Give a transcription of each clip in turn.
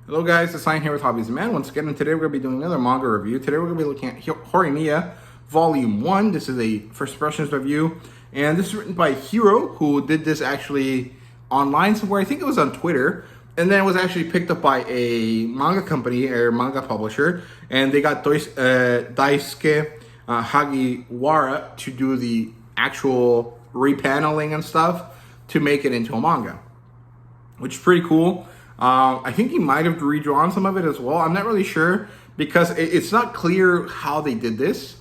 Hello guys, it's Sign here with Hobbies and Man once again, and today we're going to be doing another manga review. Today we're going to be looking at Horimiya Volume 1. This is a first impressions review, and this is written by Hiro, who did this actually online somewhere. I think it was on Twitter, and then it was actually picked up by a manga company, or manga publisher, and they got Daisuke Hagiwara to do the actual repaneling and stuff to make it into a manga, which is pretty cool. I think he might have redrawn some of it as well. I'm not really sure because it's not clear how they did this,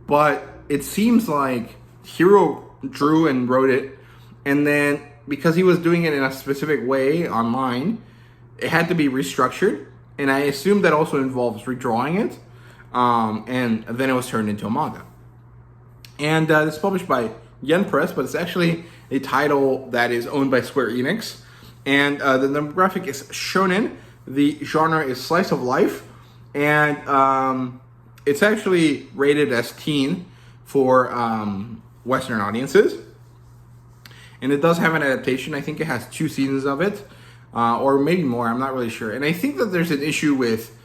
but it seems like Hiro drew and wrote it, and then because he was doing it in a specific way online, it had to be restructured, and I assume that also involves redrawing it, and then it was turned into a manga. And it's published by Yen Press, but it's actually a title that is owned by Square Enix. And the demographic is shonen. The genre is slice of life. And it's actually rated as teen for Western audiences. And it does have an adaptation. I think it has 2 seasons of it. Or maybe more. I'm not really sure. And I think that there's an issue with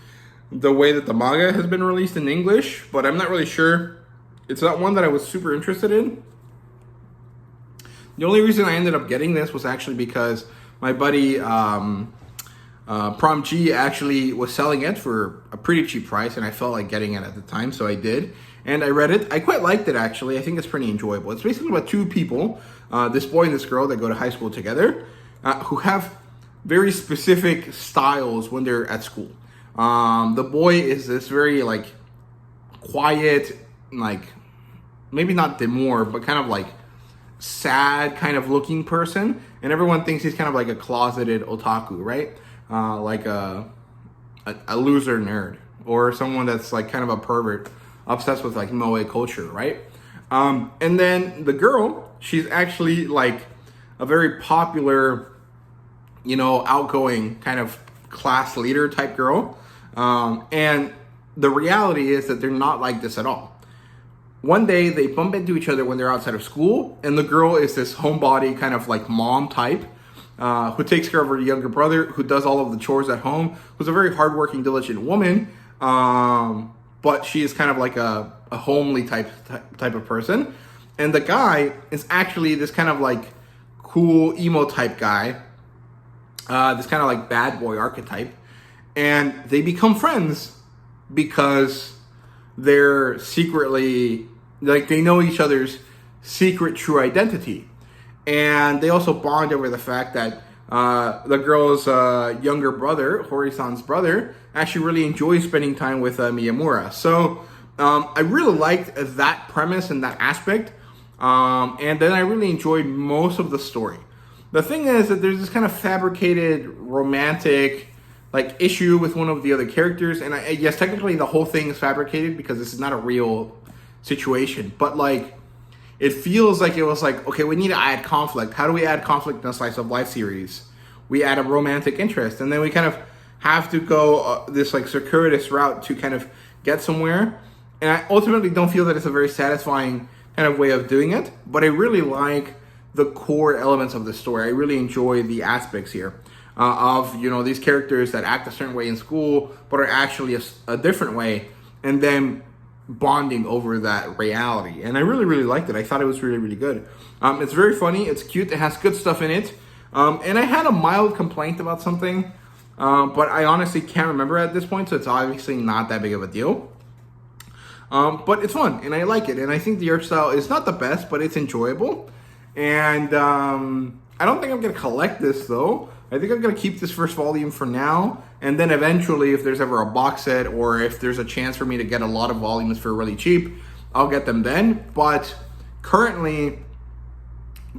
the way that the manga has been released in English. But I'm not really sure. It's not one that I was super interested in. The only reason I ended up getting this was actually because my buddy Prom G actually was selling it for a pretty cheap price, and I felt like getting it at the time, so I did. And I read it. I quite liked it, actually. I think it's pretty enjoyable. It's basically about 2 people, this boy and this girl that go to high school together, who have very specific styles when they're at school. The boy is this very, like, quiet, like, maybe not demure, but kind of like sad kind of looking person, and everyone thinks he's kind of like a closeted otaku, right? Like a loser nerd, or someone that's like kind of a pervert, obsessed with like moe culture, right? And then the girl, she's actually like a very popular, outgoing kind of class leader type girl. And the reality is that they're not like this at all. One day, they bump into each other when they're outside of school, and the girl is this homebody kind of like mom type, who takes care of her younger brother, who does all of the chores at home, who's a very hardworking, diligent woman, but she is kind of like a homely type of person. And the guy is actually this kind of like cool emo type guy, this kind of like bad boy archetype, and they become friends because they're secretly, like, they know each other's secret true identity. And they also bond over the fact that the girl's younger brother, Hori-san's brother, actually really enjoys spending time with Miyamura. So I really liked that premise and that aspect. And then I really enjoyed most of the story. The thing is that there's this kind of fabricated romantic like issue with one of the other characters, and yes, technically the whole thing is fabricated because this is not a real situation, but like it feels like it was like, okay, we need to add conflict. How do we add conflict in a slice of life series? We add a romantic interest, and then we kind of have to go this like circuitous route to kind of get somewhere. And I ultimately don't feel that it's a very satisfying kind of way of doing it, but I really like the core elements of the story. I really enjoy the aspects here. Of these characters that act a certain way in school but are actually a different way, and then bonding over that reality. And I really, really liked it. I thought it was really, really good. It's very funny. It's cute. It has good stuff in it. And I had a mild complaint about something, but I honestly can't remember at this point, so it's obviously not that big of a deal. But it's fun, and I like it. And I think the art style is not the best, but it's enjoyable. And I don't think I'm going to collect this, though. I think I'm going to keep this first volume for now, and then eventually, if there's ever a box set, or if there's a chance for me to get a lot of volumes for really cheap, I'll get them then. But currently,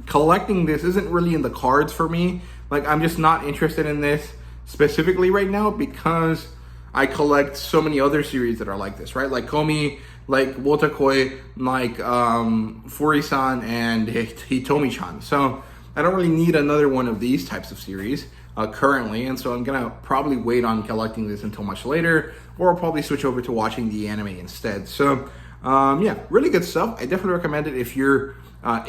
collecting this isn't really in the cards for me. Like, I'm just not interested in this specifically right now because I collect so many other series that are like this, right? Like Komi, like Wotakoi, like Furi-san, and Hitomi-chan. So I don't really need another one of these types of series currently, and so I'm gonna probably wait on collecting this until much later, or I'll probably switch over to watching the anime instead. So yeah, really good stuff. I definitely recommend it if you're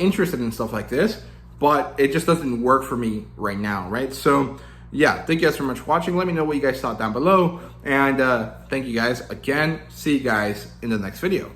interested in stuff like this, but it just doesn't work for me right now, right? So yeah, thank you guys so much for watching. Let me know what you guys thought down below. And thank you guys again. See you guys in the next video.